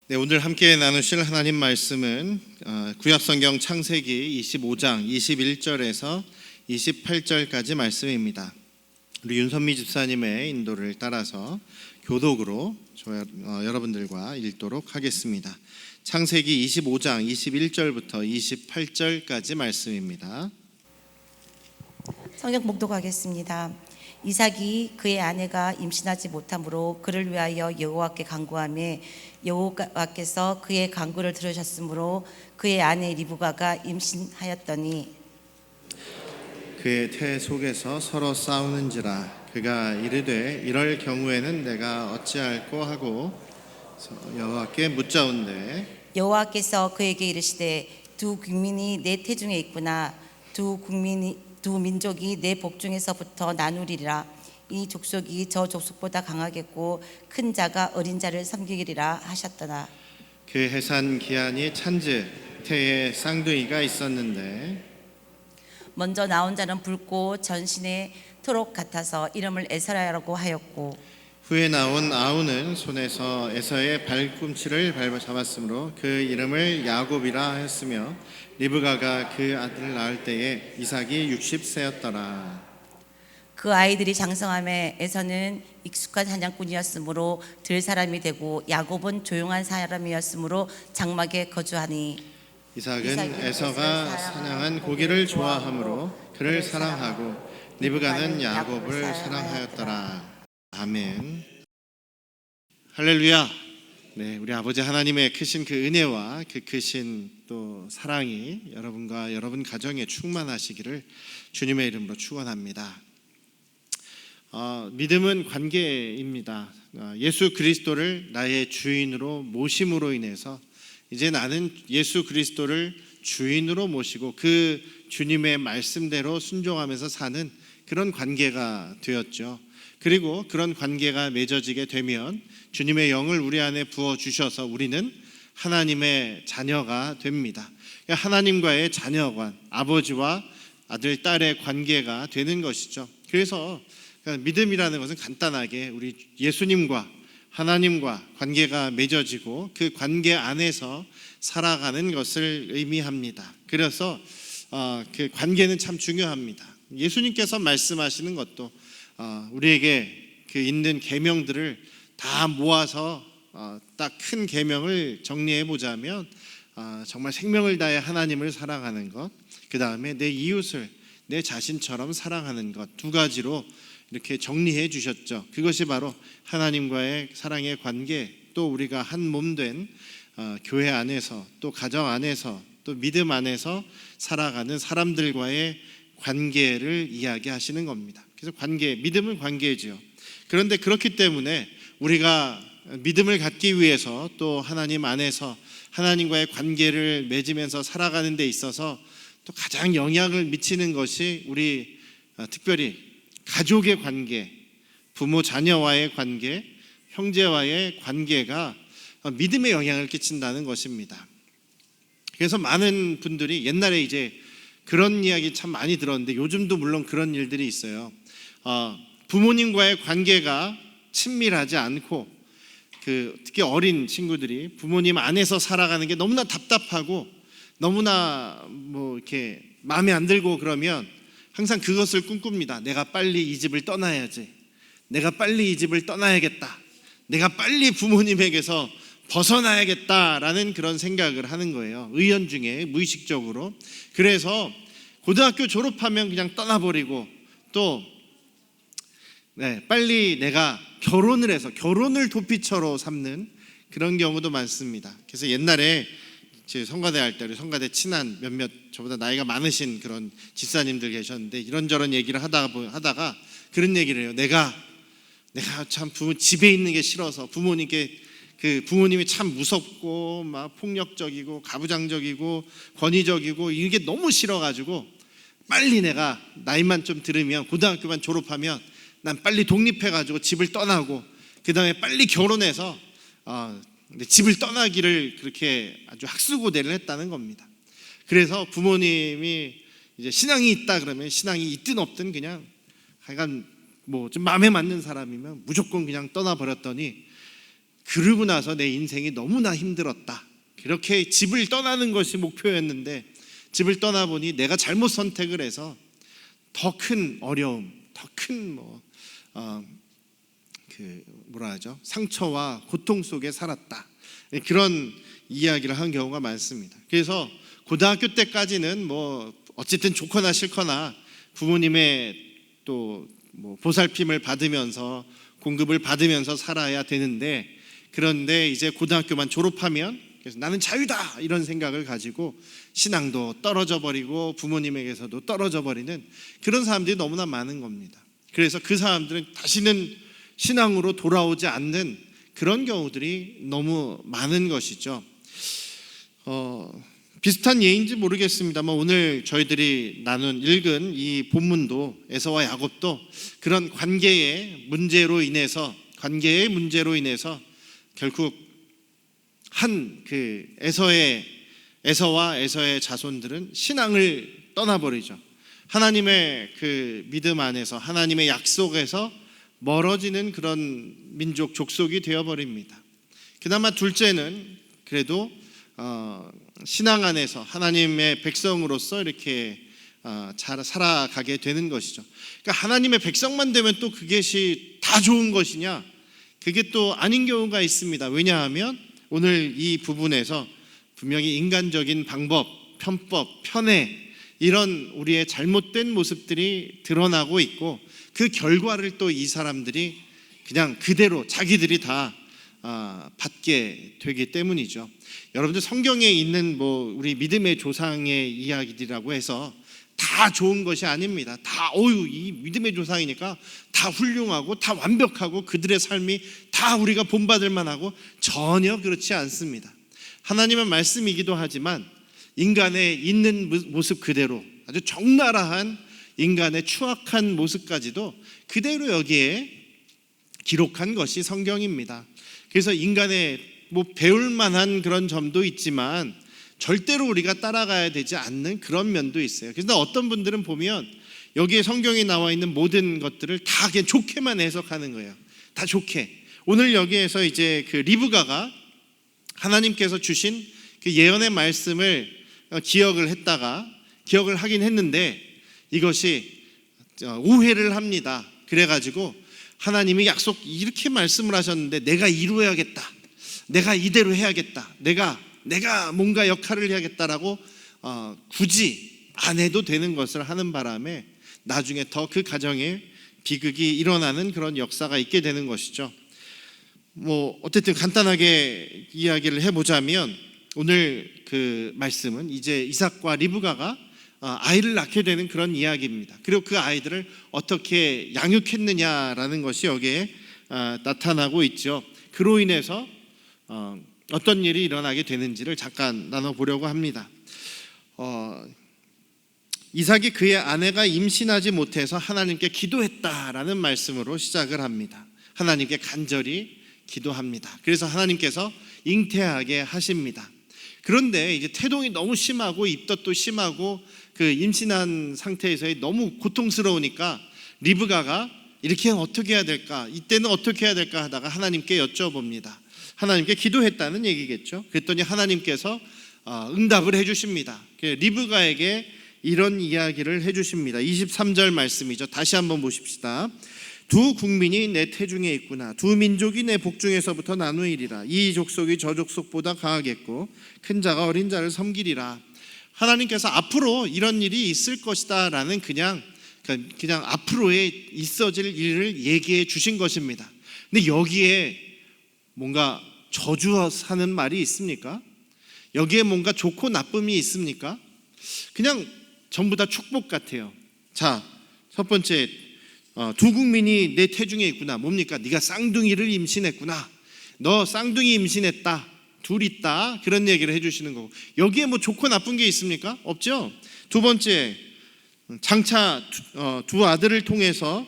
네, 오늘 함께 나누실 하나님 말씀은 구약성경 창세기 25장 21절에서 28절까지 말씀입니다. 우리 윤선미 집사님의 인도를 따라서 교독으로 여러분들과 읽도록 하겠습니다. 창세기 25장 21절부터 28절까지 말씀입니다. 성경 봉독하겠습니다. 이삭이 그의 아내가 임신하지 못하므로 그를 위하여 여호와께 간구하며 여호와께서 그의 간구를 들으셨으므로 그의 아내 리브가가 임신하였더니 그의 태 속에서 서로 싸우는지라 그가 이르되 이럴 경우에는 내가 어찌할꼬 하고 여호와께 묻자온대 여호와께서 그에게 이르시되 두 국민이 내 태중에 있구나. 두 민족이 내 복중에서부터 나누리라. 이 족속이 저 족속보다 강하겠고 큰 자가 어린 자를 섬기리라 하셨더라. 그 해산 기한이 찬즈 태에 쌍둥이가 있었는데 먼저 나온 자는 붉고 전신에 토록 같아서 이름을 에서라라고 하였고 후에 나온 아우는 손에서 에서의 발꿈치를 잡았으므로 그 이름을 야곱이라 하였으며 리브가가 그 아들을 낳을 때에 이삭이 60세였더라. 그 아이들이 장성함에 에서는 익숙한 사냥꾼이었으므로 들 사람이 되고 야곱은 조용한 사람이었으므로 장막에 거주하니 이삭은 에서가 사냥한 고기를 좋아하므로 그를 사랑하고 리브가는 야곱을 사랑하였더라. 아멘. 할렐루야. 네, 우리 아버지 하나님의 크신 그 은혜와 그 크신 또 사랑이 여러분과 여러분 가정에 충만하시기를 주님의 이름으로 축원합니다. 믿음은 관계입니다. 예수 그리스도를 나의 주인으로 모심으로 인해서 이제 나는 예수 그리스도를 주인으로 모시고 그 주님의 말씀대로 순종하면서 사는 그런 관계가 되었죠. 그리고 그런 관계가 맺어지게 되면 주님의 영을 우리 안에 부어주셔서 우리는 하나님의 자녀가 됩니다. 하나님과의 자녀관, 아버지와 아들, 딸의 관계가 되는 것이죠. 그래서 믿음이라는 것은 간단하게 우리 예수님과 하나님과 관계가 맺어지고 그 관계 안에서 살아가는 것을 의미합니다. 그래서 그 관계는 참 중요합니다. 예수님께서 말씀하시는 것도 우리에게 그 있는 계명들을 다 모아서 딱 큰 계명을 정리해 보자면 정말 생명을 다해 하나님을 사랑하는 것, 그 다음에 내 이웃을 내 자신처럼 사랑하는 것, 두 가지로 이렇게 정리해 주셨죠. 그것이 바로 하나님과의 사랑의 관계, 또 우리가 한 몸 된 교회 안에서 또 가정 안에서 또 믿음 안에서 살아가는 사람들과의 관계를 이야기하시는 겁니다. 그래서 믿음은 관계지요. 그런데 그렇기 때문에 우리가 믿음을 갖기 위해서 또 하나님 안에서 하나님과의 관계를 맺으면서 살아가는 데 있어서 또 가장 영향을 미치는 것이 우리 특별히 가족의 관계, 부모 자녀와의 관계, 형제와의 관계가 믿음에 영향을 끼친다는 것입니다. 그래서 많은 분들이 옛날에 이제 그런 이야기 참 많이 들었는데 요즘도 물론 그런 일들이 있어요. 부모님과의 관계가 친밀하지 않고 특히 어린 친구들이 부모님 안에서 살아가는 게 너무나 답답하고 너무나 이렇게 마음에 안 들고 그러면 항상 그것을 꿈꿉니다. 내가 빨리 이 집을 떠나야지. 내가 빨리 이 집을 떠나야겠다. 내가 빨리 부모님에게서 벗어나야겠다라는 그런 생각을 하는 거예요. 의연중에 무의식적으로. 그래서 고등학교 졸업하면 그냥 떠나버리고 또 빨리 내가 결혼을 해서 결혼을 도피처로 삼는 그런 경우도 많습니다. 그래서 옛날에 제 성가대 할 때 우리 성가대 친한 몇몇 저보다 나이가 많으신 그런 집사님들 계셨는데 이런저런 얘기를 하다가 그런 얘기를 해요. 내가 참 집에 있는 게 싫어서 부모님이 참 무섭고 막 폭력적이고 가부장적이고 권위적이고 이게 너무 싫어가지고 빨리 내가 나이만 좀 들으면 고등학교만 졸업하면 난 빨리 독립해가지고 집을 떠나고 그 다음에 빨리 결혼해서 집을 떠나기를 그렇게 아주 학수고대를 했다는 겁니다. 그래서 부모님이 이제 신앙이 있다 그러면 신앙이 있든 없든 그냥 하여간 좀 마음에 맞는 사람이면 무조건 그냥 떠나버렸더니 그러고 나서 내 인생이 너무나 힘들었다. 그렇게 집을 떠나는 것이 목표였는데 집을 떠나보니 내가 잘못 선택을 해서 더 큰 어려움, 더 큰 상처와 고통 속에 살았다. 그런 이야기를 한 경우가 많습니다. 그래서 고등학교 때까지는 어쨌든 좋거나 싫거나 부모님의 또 보살핌을 받으면서 공급을 받으면서 살아야 되는데, 그런데 이제 고등학교만 졸업하면 그래서 나는 자유다 이런 생각을 가지고 신앙도 떨어져 버리고 부모님에게서도 떨어져 버리는 그런 사람들이 너무나 많은 겁니다. 그래서 그 사람들은 다시는 신앙으로 돌아오지 않는 그런 경우들이 너무 많은 것이죠. 비슷한 예인지 모르겠습니다만 오늘 저희들이 읽은 이 본문도 에서와 야곱도 그런 관계의 문제로 인해서 결국 에서와 에서의 자손들은 신앙을 떠나버리죠. 하나님의 그 믿음 안에서 하나님의 약속에서 멀어지는 그런 민족 족속이 되어버립니다. 그나마 둘째는 그래도 신앙 안에서 하나님의 백성으로서 이렇게 잘 살아가게 되는 것이죠. 그러니까 하나님의 백성만 되면 또 그것이 다 좋은 것이냐? 그게 또 아닌 경우가 있습니다. 왜냐하면 오늘 이 부분에서 분명히 인간적인 방법, 편법, 편애 이런 우리의 잘못된 모습들이 드러나고 있고 그 결과를 또 이 사람들이 그냥 그대로 자기들이 다 받게 되기 때문이죠. 여러분들 성경에 있는 우리 믿음의 조상의 이야기들이라고 해서 다 좋은 것이 아닙니다. 이 믿음의 조상이니까 다 훌륭하고 다 완벽하고 그들의 삶이 다 우리가 본받을 만하고 전혀 그렇지 않습니다. 하나님의 말씀이기도 하지만 인간의 있는 모습 그대로 아주 적나라한 인간의 추악한 모습까지도 그대로 여기에 기록한 것이 성경입니다. 그래서 인간의 배울 만한 그런 점도 있지만 절대로 우리가 따라가야 되지 않는 그런 면도 있어요. 그래서 어떤 분들은 보면 여기에 성경에 나와 있는 모든 것들을 다 그냥 좋게만 해석하는 거예요. 다 좋게. 오늘 여기에서 이제 그 리브가가 하나님께서 주신 그 예언의 말씀을 기억을 하긴 했는데 이것이 오해를 합니다. 그래가지고 하나님이 약속 이렇게 말씀을 하셨는데 내가 이루어야겠다. 내가 이대로 해야겠다. 내가 뭔가 역할을 해야겠다라고 굳이 안 해도 되는 것을 하는 바람에 나중에 더 그 가정에 비극이 일어나는 그런 역사가 있게 되는 것이죠. 어쨌든 간단하게 이야기를 해보자면 오늘 그 말씀은 이제 이삭과 리브가가 아이를 낳게 되는 그런 이야기입니다. 그리고 그 아이들을 어떻게 양육했느냐라는 것이 여기에 나타나고 있죠. 그로 인해서 어떤 일이 일어나게 되는지를 잠깐 나눠보려고 합니다. 이삭이 그의 아내가 임신하지 못해서 하나님께 기도했다라는 말씀으로 시작을 합니다. 하나님께 간절히 기도합니다. 그래서 하나님께서 잉태하게 하십니다. 그런데 이제 태동이 너무 심하고 입덧도 심하고 그 임신한 상태에서 너무 고통스러우니까 리브가가 이렇게 어떻게 해야 될까? 이때는 어떻게 해야 될까 하다가 하나님께 여쭤봅니다. 하나님께 기도했다는 얘기겠죠. 그랬더니 하나님께서 응답을 해주십니다. 리브가에게 이런 이야기를 해주십니다. 23절 말씀이죠. 다시 한번 보십시다. 두 국민이 내 태중에 있구나. 두 민족이 내 복중에서부터 나누이리라. 이 족속이 저 족속보다 강하겠고 큰 자가 어린 자를 섬기리라. 하나님께서 앞으로 이런 일이 있을 것이다 라는 그냥 앞으로에 있어질 일을 얘기해 주신 것입니다. 근데 여기에 뭔가 저주하는 말이 있습니까? 여기에 뭔가 좋고 나쁨이 있습니까? 그냥 전부 다 축복 같아요. 자, 첫 번째, 두 국민이 내 태중에 있구나. 뭡니까? 네가 쌍둥이를 임신했구나. 너 쌍둥이 임신했다. 둘 있다. 그런 얘기를 해주시는 거고, 여기에 좋고 나쁜 게 있습니까? 없죠. 두 번째, 장차 두 아들을 통해서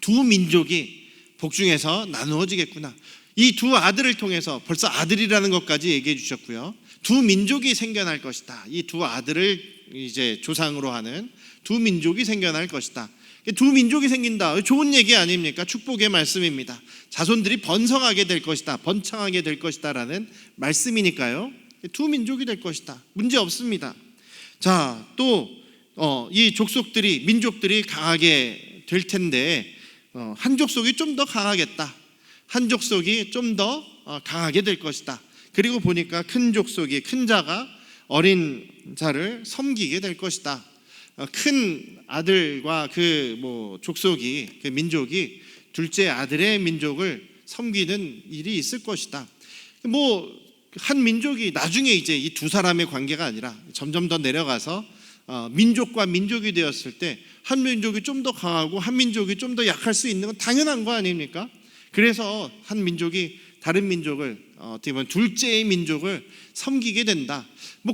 두 민족이 복중에서 나누어지겠구나. 이 두 아들을 통해서 벌써 아들이라는 것까지 얘기해 주셨고요. 두 민족이 생겨날 것이다. 이 두 아들을 이제 조상으로 하는 두 민족이 생겨날 것이다. 두 민족이 생긴다. 좋은 얘기 아닙니까? 축복의 말씀입니다. 자손들이 번성하게 될 것이다. 번창하게 될 것이다 라는 말씀이니까요. 두 민족이 될 것이다. 문제 없습니다. 자, 또 이 족속들이, 민족들이 강하게 될 텐데 한 족속이 좀 더 강하겠다. 한 족속이 좀 더 강하게 될 것이다. 그리고 보니까 큰 족속이, 큰 자가 어린 자를 섬기게 될 것이다. 큰 아들과 족속이, 그 민족이 둘째 아들의 민족을 섬기는 일이 있을 것이다. 한 민족이 나중에 이제 이 두 사람의 관계가 아니라 점점 더 내려가서 민족과 민족이 되었을 때 한 민족이 좀 더 강하고 한 민족이 좀 더 약할 수 있는 건 당연한 거 아닙니까? 그래서 한 민족이 다른 민족을, 어떻게 보면 둘째의 민족을 섬기게 된다.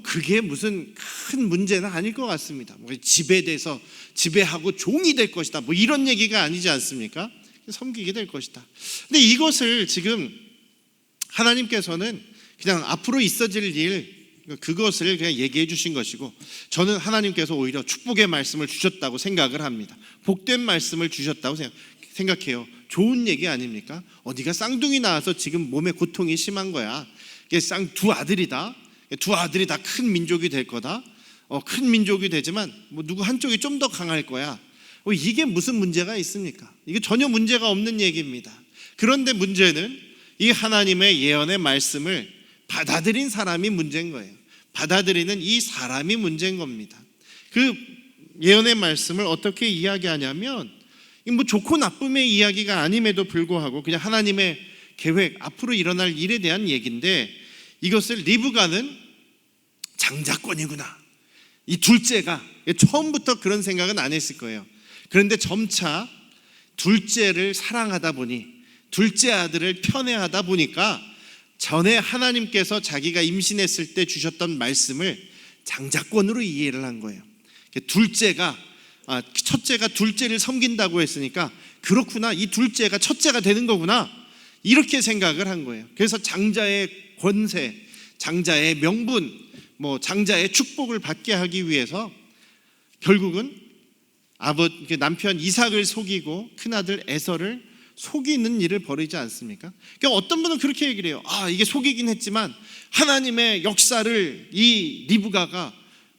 그게 무슨 큰 문제는 아닐 것 같습니다. 지배돼서 지배하고 종이 될 것이다. 이런 얘기가 아니지 않습니까? 섬기게 될 것이다. 근데 이것을 지금 하나님께서는 그냥 앞으로 있어질 일, 그것을 그냥 얘기해 주신 것이고, 저는 하나님께서 오히려 축복의 말씀을 주셨다고 생각을 합니다. 복된 말씀을 주셨다고 생각해요. 좋은 얘기 아닙니까? 네가 쌍둥이 낳아서 지금 몸에 고통이 심한 거야. 두 아들이다. 두 아들이 다 큰 민족이 될 거다. 큰 민족이 되지만 누구 한쪽이 좀 더 강할 거야. 이게 무슨 문제가 있습니까? 이게 전혀 문제가 없는 얘기입니다. 그런데 문제는 이 하나님의 예언의 말씀을 받아들인 사람이 문제인 거예요. 받아들이는 이 사람이 문제인 겁니다. 그 예언의 말씀을 어떻게 이야기하냐면, 좋고 나쁨의 이야기가 아님에도 불구하고 그냥 하나님의 계획, 앞으로 일어날 일에 대한 얘기인데, 이것을 리브가는 장자권이구나, 이 둘째가, 처음부터 그런 생각은 안 했을 거예요. 그런데 점차 둘째를 사랑하다 보니, 둘째 아들을 편애하다 보니까 전에 하나님께서 자기가 임신했을 때 주셨던 말씀을 장자권으로 이해를 한 거예요. 첫째가 둘째를 섬긴다고 했으니까, 그렇구나, 이 둘째가 첫째가 되는 거구나, 이렇게 생각을 한 거예요. 그래서 장자의 권세, 장자의 명분, 장자의 축복을 받게 하기 위해서 결국은 남편 이삭을 속이고 큰아들 에서를 속이는 일을 벌이지 않습니까? 그러니까 어떤 분은 그렇게 얘기를 해요. 이게 속이긴 했지만 하나님의 역사를 이 리브가가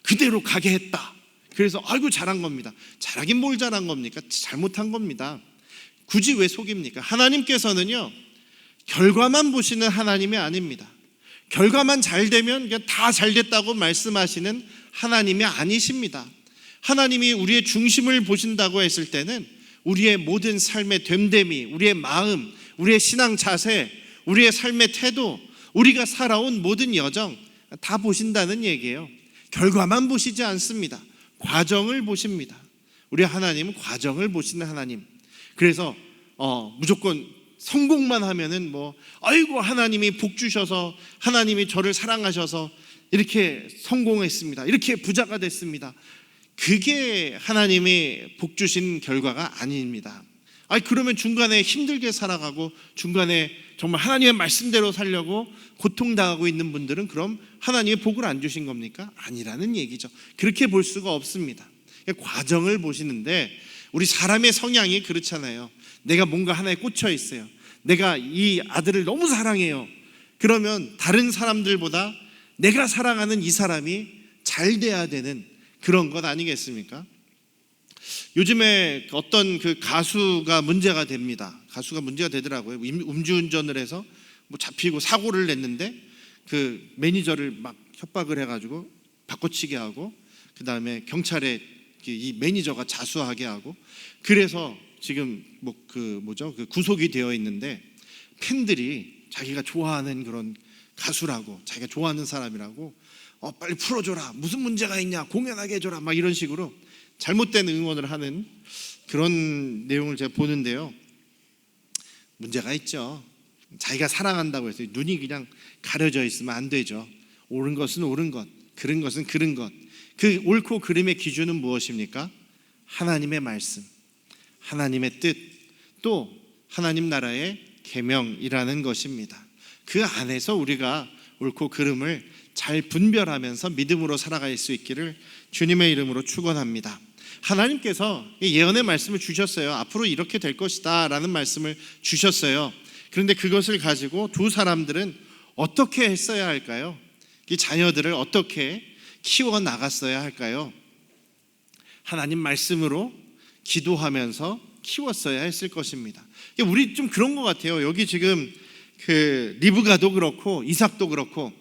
그대로 가게 했다. 그래서 아이고 잘한 겁니다. 잘하긴 뭘 잘한 겁니까? 잘못한 겁니다. 굳이 왜 속입니까? 하나님께서는요, 결과만 보시는 하나님이 아닙니다. 결과만 잘 되면 다 잘 됐다고 말씀하시는 하나님이 아니십니다. 하나님이 우리의 중심을 보신다고 했을 때는 우리의 모든 삶의 됨됨이, 우리의 마음, 우리의 신앙 자세, 우리의 삶의 태도, 우리가 살아온 모든 여정 다 보신다는 얘기예요. 결과만 보시지 않습니다. 과정을 보십니다. 우리 하나님은 과정을 보시는 하나님. 그래서 무조건 성공만 하면은 아이고 하나님이 복 주셔서, 하나님이 저를 사랑하셔서 이렇게 성공했습니다, 이렇게 부자가 됐습니다, 그게 하나님이 복 주신 결과가 아닙니다. 그러면 중간에 힘들게 살아가고 중간에 정말 하나님의 말씀대로 살려고 고통당하고 있는 분들은 그럼 하나님의 복을 안 주신 겁니까? 아니라는 얘기죠. 그렇게 볼 수가 없습니다. 과정을 보시는데, 우리 사람의 성향이 그렇잖아요. 내가 뭔가 하나에 꽂혀 있어요. 내가 이 아들을 너무 사랑해요. 그러면 다른 사람들보다 내가 사랑하는 이 사람이 잘 돼야 되는 그런 것 아니겠습니까? 요즘에 어떤 그 가수가 문제가 됩니다. 가수가 문제가 되더라고요. 음주운전을 해서 잡히고 사고를 냈는데 그 매니저를 막 협박을 해가지고 바꿔치게 하고, 그 다음에 경찰에 이 매니저가 자수하게 하고, 그래서 지금 구속이 되어 있는데, 팬들이 자기가 좋아하는 그런 가수라고, 자기가 좋아하는 사람이라고 빨리 풀어줘라, 무슨 문제가 있냐, 공연하게 해줘라, 막 이런 식으로 잘못된 응원을 하는 그런 내용을 제가 보는데요. 문제가 있죠. 자기가 사랑한다고 해서 눈이 그냥 가려져 있으면 안 되죠. 옳은 것은 옳은 것, 그른 것은 그른 것. 그 옳고 그름의 기준은 무엇입니까? 하나님의 말씀, 하나님의 뜻, 또 하나님 나라의 계명이라는 것입니다. 그 안에서 우리가 옳고 그름을 잘 분별하면서 믿음으로 살아갈 수 있기를 주님의 이름으로 축원합니다. 하나님께서 예언의 말씀을 주셨어요. 앞으로 이렇게 될 것이다 라는 말씀을 주셨어요. 그런데 그것을 가지고 두 사람들은 어떻게 했어야 할까요? 이 자녀들을 어떻게 키워나갔어야 할까요? 하나님 말씀으로 기도하면서 키웠어야 했을 것입니다. 우리 좀 그런 것 같아요. 여기 지금 그 리브가도 그렇고 이삭도 그렇고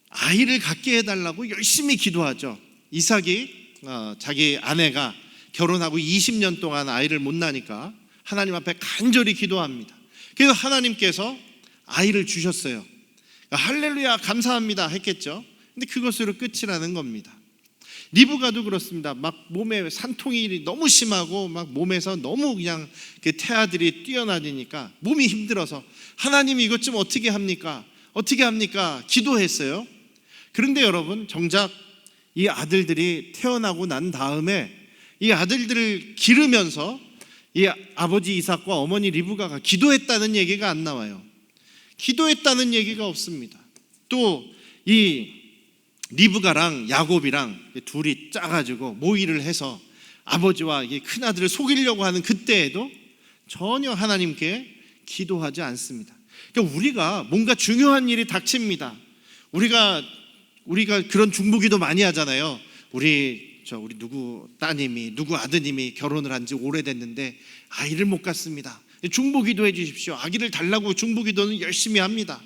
아이를 갖게 해달라고 열심히 기도하죠. 이삭이 자기 아내가 결혼하고 20년 동안 아이를 못 낳으니까 하나님 앞에 간절히 기도합니다. 그래서 하나님께서 아이를 주셨어요. 할렐루야 감사합니다 했겠죠. 근데 그것으로 끝이라는 겁니다. 리브가도 그렇습니다. 막 몸에 산통이 너무 심하고 막 몸에서 너무 그냥 그 태아들이 뛰어나니까 몸이 힘들어서 하나님 이것 좀 어떻게 합니까? 어떻게 합니까? 기도했어요. 그런데 여러분 정작 이 아들들이 태어나고 난 다음에 이 아들들을 기르면서 이 아버지 이삭과 어머니 리브가가 기도했다는 얘기가 안 나와요. 기도했다는 얘기가 없습니다. 또 이 리브가랑 야곱이랑 둘이 짜가지고 모의를 해서 아버지와 이 큰아들을 속이려고 하는 그때에도 전혀 하나님께 기도하지 않습니다. 그러니까 우리가 뭔가 중요한 일이 닥칩니다. 우리가 그런 중보기도 많이 하잖아요. 우리 누구 따님이 누구 아드님이 결혼을 한 지 오래됐는데 아이를 못 갖습니다. 중보기도 해주십시오. 아기를 달라고 중보기도는 열심히 합니다.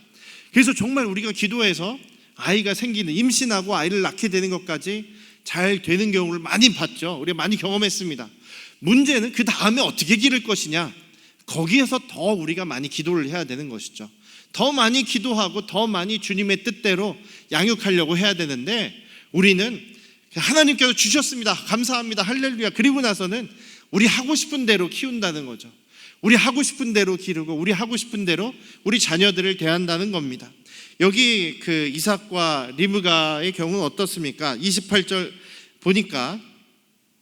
그래서 정말 우리가 기도해서 아이가 생기는, 임신하고 아이를 낳게 되는 것까지 잘 되는 경우를 많이 봤죠. 우리가 많이 경험했습니다. 문제는 그 다음에 어떻게 기를 것이냐, 거기에서 더 우리가 많이 기도를 해야 되는 것이죠. 더 많이 기도하고 더 많이 주님의 뜻대로 양육하려고 해야 되는데 우리는 하나님께서 주셨습니다. 감사합니다. 할렐루야. 그리고 나서는 우리 하고 싶은 대로 키운다는 거죠. 우리 하고 싶은 대로 기르고 우리 하고 싶은 대로 우리 자녀들을 대한다는 겁니다. 여기 그 이삭과 리브가의 경우는 어떻습니까? 28절 보니까,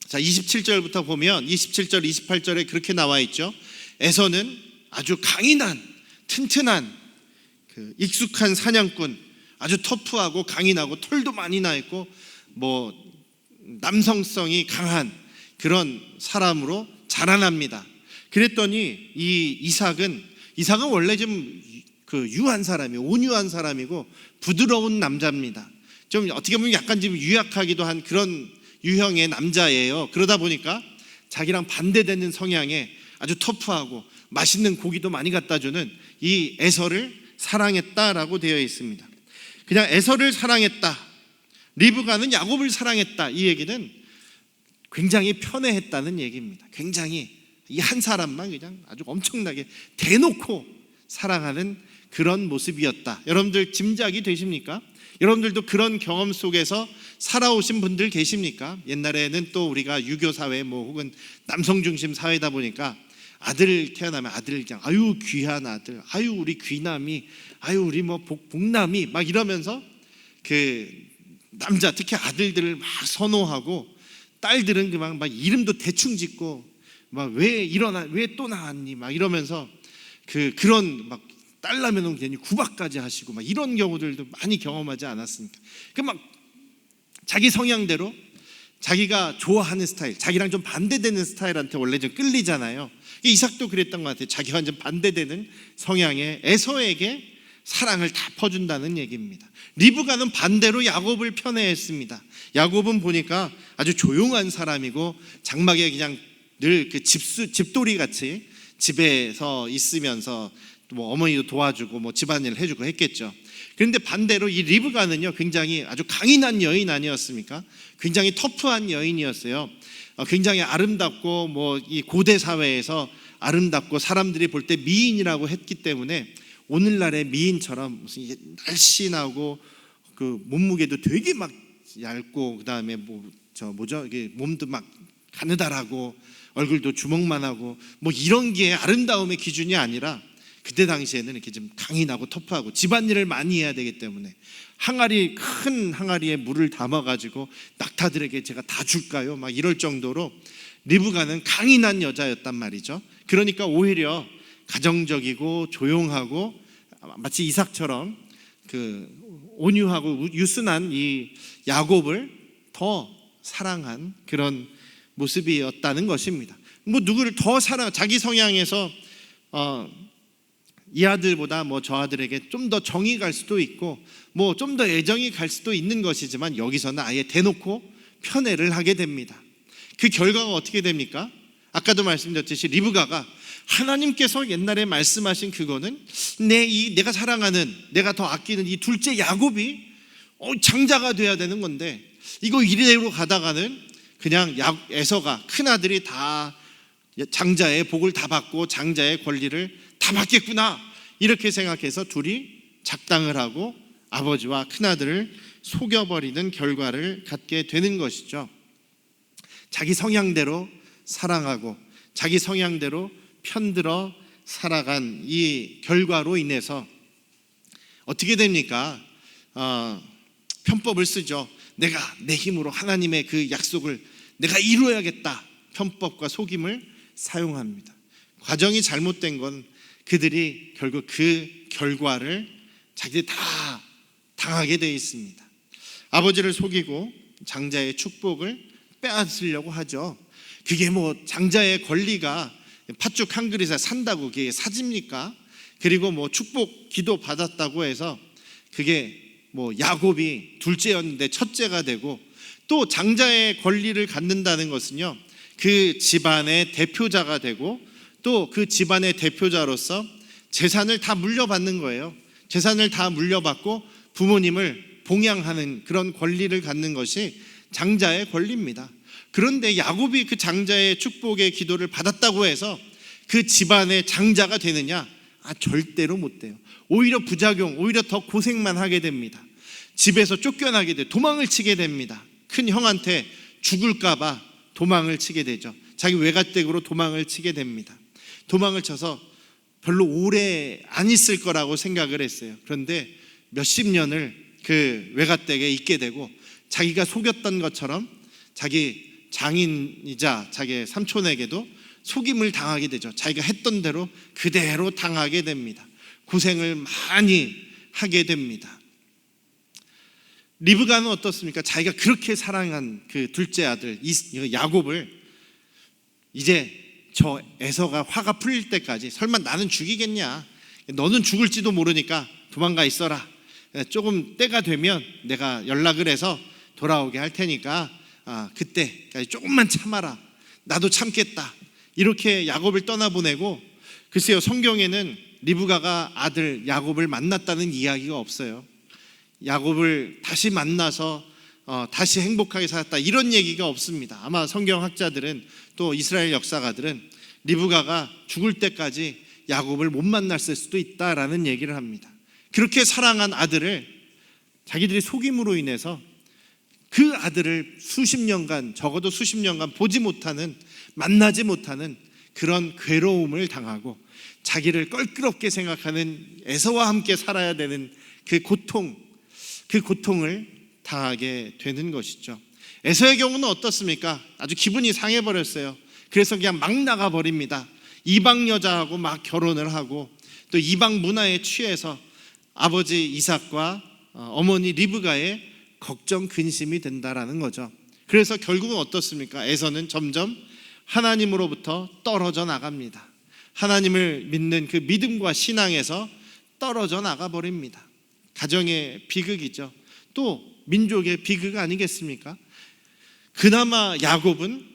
자 27절부터 보면 27절 28절에 그렇게 나와 있죠. 에서는 아주 강인한 튼튼한 그 익숙한 사냥꾼, 아주 터프하고 강인하고 털도 많이 나 있고 뭐 남성성이 강한 그런 사람으로 자라납니다. 그랬더니 이 이삭은 원래 좀 그 유한 사람이고 온유한 사람이고 부드러운 남자입니다. 좀 어떻게 보면 약간 좀 유약하기도 한 그런 유형의 남자예요. 그러다 보니까 자기랑 반대되는 성향에 아주 터프하고 맛있는 고기도 많이 갖다 주는 이 에서를 사랑했다라고 되어 있습니다. 그냥 에서를 사랑했다, 리브가는 야곱을 사랑했다, 이 얘기는 굉장히 편애했다는 얘기입니다. 굉장히 이 한 사람만 그냥 아주 엄청나게 대놓고 사랑하는 그런 모습이었다. 여러분들 짐작이 되십니까? 여러분들도 그런 경험 속에서 살아오신 분들 계십니까? 옛날에는 또 우리가 유교 사회 혹은 남성 중심 사회다 보니까 아들 태어나면 아들 그냥 아유 귀한 아들, 아유 우리 귀남이, 아유 우리 뭐 복남이 막 이러면서 그 남자 특히 아들들을 막 선호하고 딸들은 그만 막 이름도 대충 짓고 막 왜 또 나왔니 막 이러면서 그런 막 딸라면 괜히 구박까지 하시고 막 이런 경우들도 많이 경험하지 않았습니까? 그 막 자기 성향대로 자기가 좋아하는 스타일, 자기랑 좀 반대되는 스타일한테 원래 좀 끌리잖아요. 이삭도 그랬던 것 같아요. 자기와 완전 반대되는 성향의 에서에게 사랑을 다 퍼준다는 얘기입니다. 리브가는 반대로 야곱을 편애했습니다. 야곱은 보니까 아주 조용한 사람이고 장막에 그냥 늘 그 집돌이 같이 집에서 있으면서 뭐 어머니도 도와주고 뭐 집안일 해주고 했겠죠. 그런데 반대로 이 리브가는요 굉장히 아주 강인한 여인 아니었습니까? 굉장히 터프한 여인이었어요. 굉장히 아름답고 뭐 이 고대 사회에서 아름답고 사람들이 볼 때 미인이라고 했기 때문에 오늘날의 미인처럼 무슨 날씬하고 그 몸무게도 되게 막 얇고 그다음에 이게 몸도 막 가느다라고 얼굴도 주먹만하고 뭐 이런 게 아름다움의 기준이 아니라 그때 당시에는 이렇게 좀 강인하고 터프하고 집안일을 많이 해야 되기 때문에 큰 항아리에 물을 담아가지고 낙타들에게 제가 다 줄까요? 막 이럴 정도로 리브가는 강인한 여자였단 말이죠. 그러니까 오히려 가정적이고 조용하고 마치 이삭처럼 그 온유하고 유순한 이 야곱을 더 사랑한 그런 모습이었다는 것입니다. 뭐 누구를 더 자기 성향에서 이 아들보다 뭐 저 아들에게 좀 더 정이 갈 수도 있고 뭐 좀 더 애정이 갈 수도 있는 것이지만, 여기서는 아예 대놓고 편애를 하게 됩니다. 그 결과가 어떻게 됩니까? 아까도 말씀드렸듯이 리브가가 하나님께서 옛날에 말씀하신 그거는 내가 사랑하는, 내가 더 아끼는 이 둘째 야곱이 장자가 돼야 되는 건데, 이거 이대로 가다가는 그냥 에서가, 큰 아들이 다 장자의 복을 다 받고 장자의 권리를 다 받겠구나, 이렇게 생각해서 둘이 작당을 하고 아버지와 큰아들을 속여버리는 결과를 갖게 되는 것이죠. 자기 성향대로 사랑하고 자기 성향대로 편들어 살아간 이 결과로 인해서 어떻게 됩니까? 편법을 쓰죠. 내가 내 힘으로 하나님의 그 약속을 내가 이루어야겠다, 편법과 속임을 사용합니다. 과정이 잘못된 건 그들이 결국 그 결과를 자기들이 다 당하게 되어 있습니다. 아버지를 속이고 장자의 축복을 빼앗으려고 하죠. 그게 뭐 장자의 권리가 팥죽 한 그릇에 산다고 그게 사집니까? 그리고 뭐 축복 기도 받았다고 해서 그게 뭐 야곱이 둘째였는데 첫째가 되고, 또 장자의 권리를 갖는다는 것은요, 그 집안의 대표자가 되고 또 그 집안의 대표자로서 재산을 다 물려받는 거예요. 재산을 다 물려받고 부모님을 봉양하는 그런 권리를 갖는 것이 장자의 권리입니다. 그런데 야곱이 그 장자의 축복의 기도를 받았다고 해서 그 집안의 장자가 되느냐? 절대로 못 돼요. 오히려 부작용, 오히려 더 고생만 하게 됩니다. 집에서 쫓겨나게 돼 도망을 치게 됩니다. 큰 형한테 죽을까봐 도망을 치게 되죠. 자기 외가댁으로 도망을 치게 됩니다. 도망을 쳐서 별로 오래 안 있을 거라고 생각을 했어요. 그런데 몇십 년을 그 외가댁에 있게 되고, 자기가 속였던 것처럼 자기 장인이자 자기 삼촌에게도 속임을 당하게 되죠. 자기가 했던 대로 그대로 당하게 됩니다. 고생을 많이 하게 됩니다. 리브가는 어떻습니까? 자기가 그렇게 사랑한 그 둘째 아들 야곱을 이제 저 에서가 화가 풀릴 때까지, 설마 나는 죽이겠냐, 너는 죽을지도 모르니까 도망가 있어라, 조금 때가 되면 내가 연락을 해서 돌아오게 할 테니까 그때까지 조금만 참아라, 나도 참겠다, 이렇게 야곱을 떠나보내고, 글쎄요, 성경에는 리브가가 아들 야곱을 만났다는 이야기가 없어요. 야곱을 다시 만나서 다시 행복하게 살았다, 이런 얘기가 없습니다. 아마 성경학자들은 또 이스라엘 역사가들은 리브가가 죽을 때까지 야곱을 못 만났을 수도 있다라는 얘기를 합니다. 그렇게 사랑한 아들을 자기들이 속임으로 인해서 그 아들을 수십 년간, 적어도 수십 년간 보지 못하는, 만나지 못하는 그런 괴로움을 당하고 자기를 껄끄럽게 생각하는 에서와 함께 살아야 되는 그 고통을 당하게 되는 것이죠. 에서의 경우는 어떻습니까? 아주 기분이 상해버렸어요. 그래서 그냥 막 나가버립니다. 이방 여자하고 막 결혼을 하고 또 이방 문화에 취해서 아버지 이삭과 어머니 리브가의 걱정, 근심이 된다라는 거죠. 그래서 결국은 어떻습니까? 에서는 점점 하나님으로부터 떨어져 나갑니다. 하나님을 믿는 그 믿음과 신앙에서 떨어져 나가버립니다. 가정의 비극이죠. 또 민족의 비극 아니겠습니까? 그나마 야곱은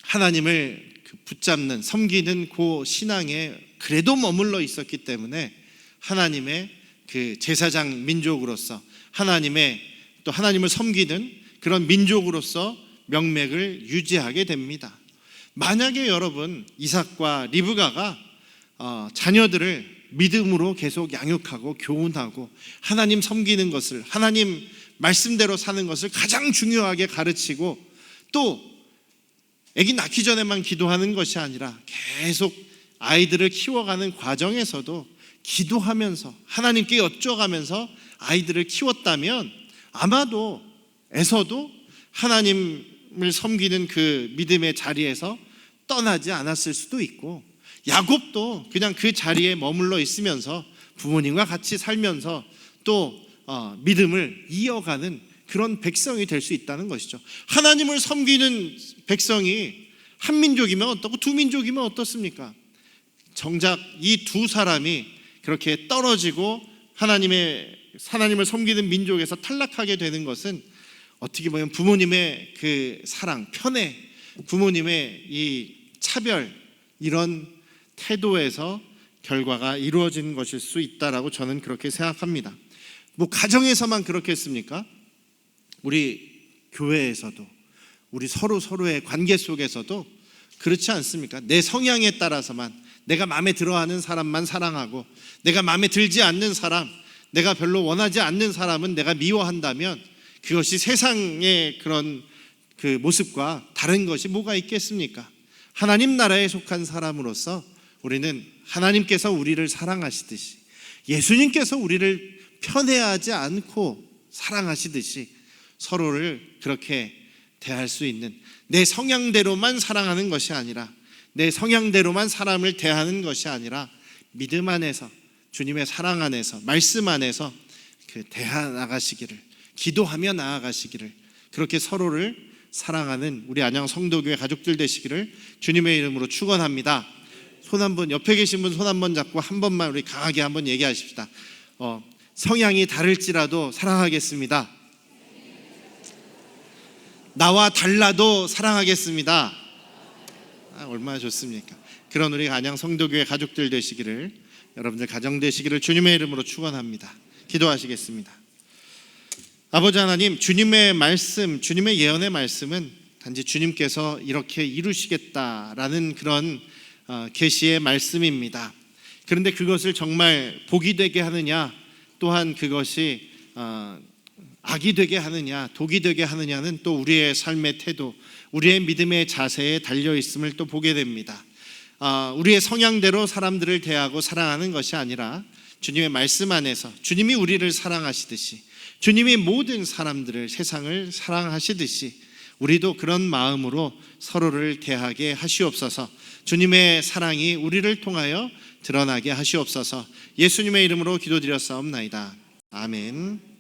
하나님을 붙잡는, 섬기는 그 신앙에 그래도 머물러 있었기 때문에 하나님의 그 제사장 민족으로서, 또 하나님을 섬기는 그런 민족으로서 명맥을 유지하게 됩니다. 만약에 여러분 이삭과 리브가가 자녀들을 믿음으로 계속 양육하고 교훈하고 하나님 섬기는 것을, 하나님 말씀대로 사는 것을 가장 중요하게 가르치고, 또 아기 낳기 전에만 기도하는 것이 아니라 계속 아이들을 키워가는 과정에서도 기도하면서 하나님께 여쭤가면서 아이들을 키웠다면 아마도 에서도 하나님을 섬기는 그 믿음의 자리에서 떠나지 않았을 수도 있고, 야곱도 그냥 그 자리에 머물러 있으면서 부모님과 같이 살면서 또 믿음을 이어가는 그런 백성이 될 수 있다는 것이죠. 하나님을 섬기는 백성이 한 민족이면 어떻고 두 민족이면 어떻습니까? 정작 이 두 사람이 그렇게 떨어지고 하나님을 섬기는 민족에서 탈락하게 되는 것은 어떻게 보면 부모님의 그 사랑, 편애, 부모님의 이 차별, 이런 태도에서 결과가 이루어지는 것일 수 있다라고 저는 그렇게 생각합니다. 뭐 가정에서만 그렇겠습니까? 우리 교회에서도, 우리 서로의 관계 속에서도 그렇지 않습니까? 내 성향에 따라서만, 내가 마음에 들어하는 사람만 사랑하고, 내가 마음에 들지 않는 사람, 내가 별로 원하지 않는 사람은 내가 미워한다면 그것이 세상의 그런 그 모습과 다른 것이 뭐가 있겠습니까? 하나님 나라에 속한 사람으로서 우리는 하나님께서 우리를 사랑하시듯이, 예수님께서 우리를 편애하지 않고 사랑하시듯이 서로를 그렇게 대할 수 있는, 내 성향대로만 사랑하는 것이 아니라, 내 성향대로만 사람을 대하는 것이 아니라 믿음 안에서, 주님의 사랑 안에서, 말씀 안에서 그 대하 나가시기를, 기도하며 나아가시기를, 그렇게 서로를 사랑하는 우리 안양 성도교회 가족들 되시기를 주님의 이름으로 축원합니다. 손 한번, 옆에 계신 분 손 한번 잡고 한 번만 우리 강하게 한번 얘기하십시다. 성향이 다를지라도 사랑하겠습니다. 나와 달라도 사랑하겠습니다. 얼마나 좋습니까? 그런 우리 안양 성도교회 가족들 되시기를, 여러분들 가정 되시기를 주님의 이름으로 축원합니다. 기도하시겠습니다. 아버지 하나님, 주님의 말씀, 주님의 예언의 말씀은 단지 주님께서 이렇게 이루시겠다라는 그런 계시의 말씀입니다. 그런데 그것을 정말 복이 되게 하느냐, 또한 그것이 악이 되게 하느냐, 독이 되게 하느냐는 또 우리의 삶의 태도, 우리의 믿음의 자세에 달려 있음을 또 보게 됩니다. 우리의 성향대로 사람들을 대하고 사랑하는 것이 아니라 주님의 말씀 안에서 주님이 우리를 사랑하시듯이, 주님이 모든 사람들을, 세상을 사랑하시듯이 우리도 그런 마음으로 서로를 대하게 하시옵소서. 주님의 사랑이 우리를 통하여 드러나게 하시옵소서. 예수님의 이름으로 기도드렸사옵나이다. 아멘.